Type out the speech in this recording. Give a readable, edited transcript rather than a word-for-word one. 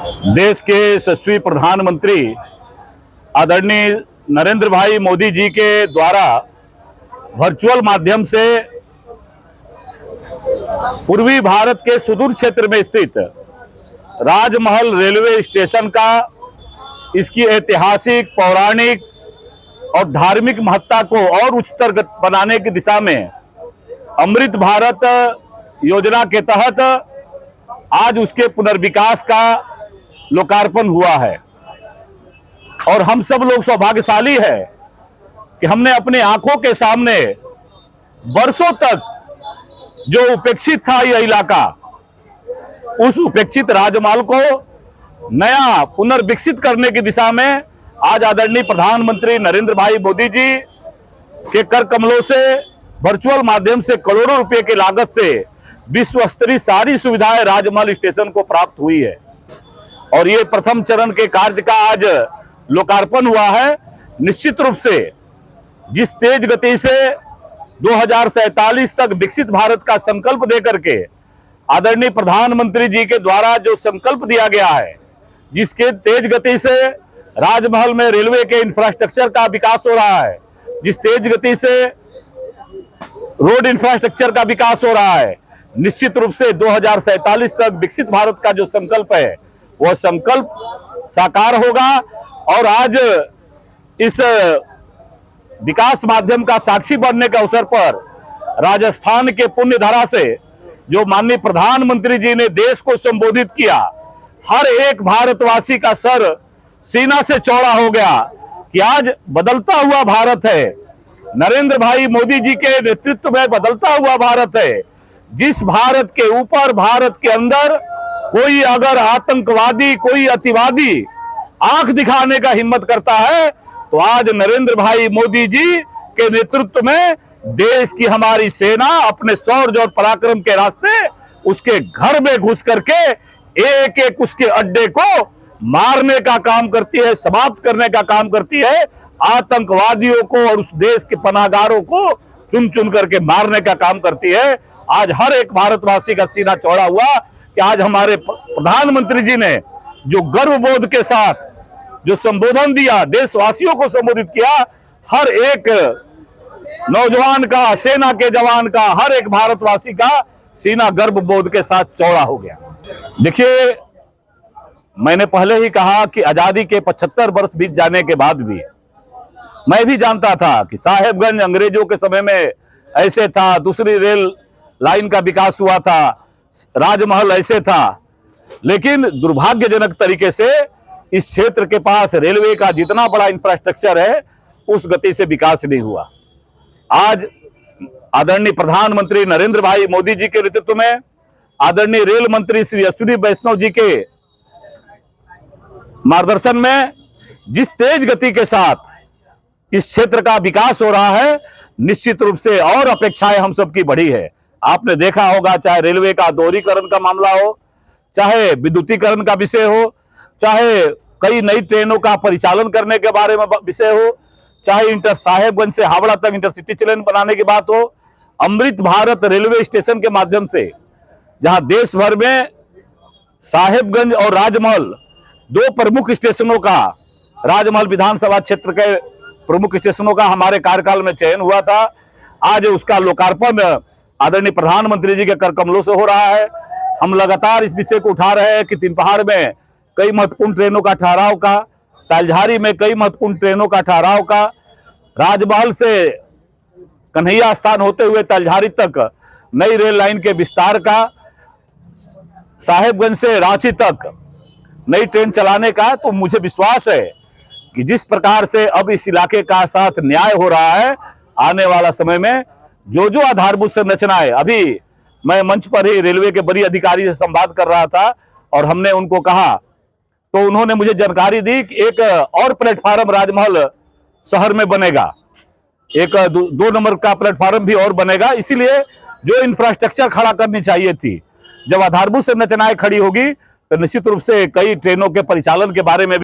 देश के यशस्वी प्रधानमंत्री आदरणीय नरेंद्र भाई मोदी जी के द्वारा वर्चुअल माध्यम से पूर्वी भारत के सुदूर क्षेत्र में स्थित राजमहल रेलवे स्टेशन का इसकी ऐतिहासिक, पौराणिक और धार्मिक महत्ता को और उच्चतर बनाने की दिशा में अमृत भारत योजना के तहत आज उसके पुनर्विकास का लोकार्पण हुआ है। और हम सब लोग सौभाग्यशाली है कि हमने अपनी आंखों के सामने वर्षों तक जो उपेक्षित था यह इलाका, उस उपेक्षित राजमार्ग को नया पुनर्विकसित करने की दिशा में आज आदरणीय प्रधानमंत्री नरेंद्र भाई मोदी जी के कर कमलों से वर्चुअल माध्यम से करोड़ों रुपए की लागत से विश्व स्तरीय सारी सुविधाएं राजमहल स्टेशन को प्राप्त हुई है। और ये प्रथम चरण के कार्य का आज लोकार्पण हुआ है। निश्चित रूप से जिस तेज गति से 2047 तक विकसित भारत का संकल्प देकर के आदरणीय प्रधानमंत्री जी के द्वारा जो संकल्प दिया गया है, जिसके तेज गति से राजमहल में रेलवे के इंफ्रास्ट्रक्चर का विकास हो रहा है, जिस तेज गति से रोड इंफ्रास्ट्रक्चर का विकास हो रहा है, निश्चित रूप से 2047 तक विकसित भारत का जो संकल्प है वह संकल्प साकार होगा। और आज इस विकास माध्यम का साक्षी बनने के अवसर पर राजस्थान के पुण्य धरा से जो माननीय प्रधानमंत्री जी ने देश को संबोधित किया, हर एक भारतवासी का सर सीना से चौड़ा हो गया कि आज बदलता हुआ भारत है, नरेंद्र भाई मोदी जी के नेतृत्व में बदलता हुआ भारत है। जिस भारत के ऊपर, भारत के अंदर कोई अगर आतंकवादी, कोई अतिवादी आंख दिखाने का हिम्मत करता है तो आज नरेंद्र भाई मोदी जी के नेतृत्व में देश की हमारी सेना अपने शौर्य और पराक्रम के रास्ते उसके घर में घुस करके एक एक उसके अड्डे को मारने का काम करती है, समाप्त करने का काम करती है, आतंकवादियों को और उस देश के पनाहगारों को चुन चुन करके मारने का काम करती है। आज हर एक भारतवासी का सीना चौड़ा हुआ कि आज हमारे प्रधानमंत्री जी ने जो गर्वबोध के साथ जो संबोधन दिया, देशवासियों को संबोधित किया, हर एक नौजवान का, सेना के जवान का, हर एक भारतवासी का सीना गर्वबोध के साथ चौड़ा हो गया। देखिए, मैंने पहले ही कहा कि आजादी के 75 वर्ष बीत जाने के बाद भी मैं भी जानता था कि साहेबगंज अंग्रेजों के समय में ऐसे था, दूसरी रेल लाइन का विकास हुआ था, राजमहल ऐसे था, लेकिन दुर्भाग्यजनक तरीके से इस क्षेत्र के पास रेलवे का जितना बड़ा इंफ्रास्ट्रक्चर है उस गति से विकास नहीं हुआ। आज आदरणीय प्रधानमंत्री नरेंद्र भाई मोदी जी के नेतृत्व में आदरणीय रेल मंत्री श्री अश्विनी वैष्णव जी के मार्गदर्शन में जिस तेज गति के साथ इस क्षेत्र का विकास हो रहा है, निश्चित रूप से और अपेक्षाएं हम सबकी बढ़ी है। आपने देखा होगा, चाहे रेलवे का दोहरीकरण का मामला हो, चाहे विद्युतीकरण का विषय हो, चाहे कई नई ट्रेनों का परिचालन करने के बारे में विषय हो, चाहे इंटर साहेबगंज से हावड़ा तक इंटरसिटी ट्रेन बनाने की बात हो, अमृत भारत रेलवे स्टेशन के माध्यम से जहां देश भर में साहेबगंज और राजमहल दो प्रमुख स्टेशनों का, राजमहल विधानसभा क्षेत्र के प्रमुख स्टेशनों का हमारे कार्यकाल में चयन हुआ था, आज उसका लोकार्पण आदरणीय प्रधानमंत्री जी के कर कमलों से हो रहा है। हम लगातार इस विषय को उठा रहे हैं कि तीन पहाड़ में कई महत्वपूर्ण ट्रेनों का ठहराव का, तालझारी में कई महत्वपूर्ण ट्रेनों का ठहराव का, राजमहल से कन्हैया स्थान होते हुए तालझारी तक नई रेल लाइन के विस्तार का, साहेबगंज से रांची तक नई ट्रेन चलाने का। तो मुझे विश्वास है कि जिस प्रकार से अब इस इलाके का साथ न्याय हो रहा है, आने वाला समय में जो जो आधारभूत संरचनाएं, अभी मैं मंच पर ही रेलवे के बड़ी अधिकारी से संवाद कर रहा था और हमने उनको कहा तो उन्होंने मुझे जानकारी दी कि एक और प्लेटफार्म राजमहल शहर में बनेगा, एक 2 नंबर का प्लेटफार्म भी और बनेगा। इसीलिए जो इंफ्रास्ट्रक्चर खड़ा करनी चाहिए थी, जब आधारभूत संरचनाएं खड़ी होगी तो निश्चित रूप से कई ट्रेनों के परिचालन के बारे में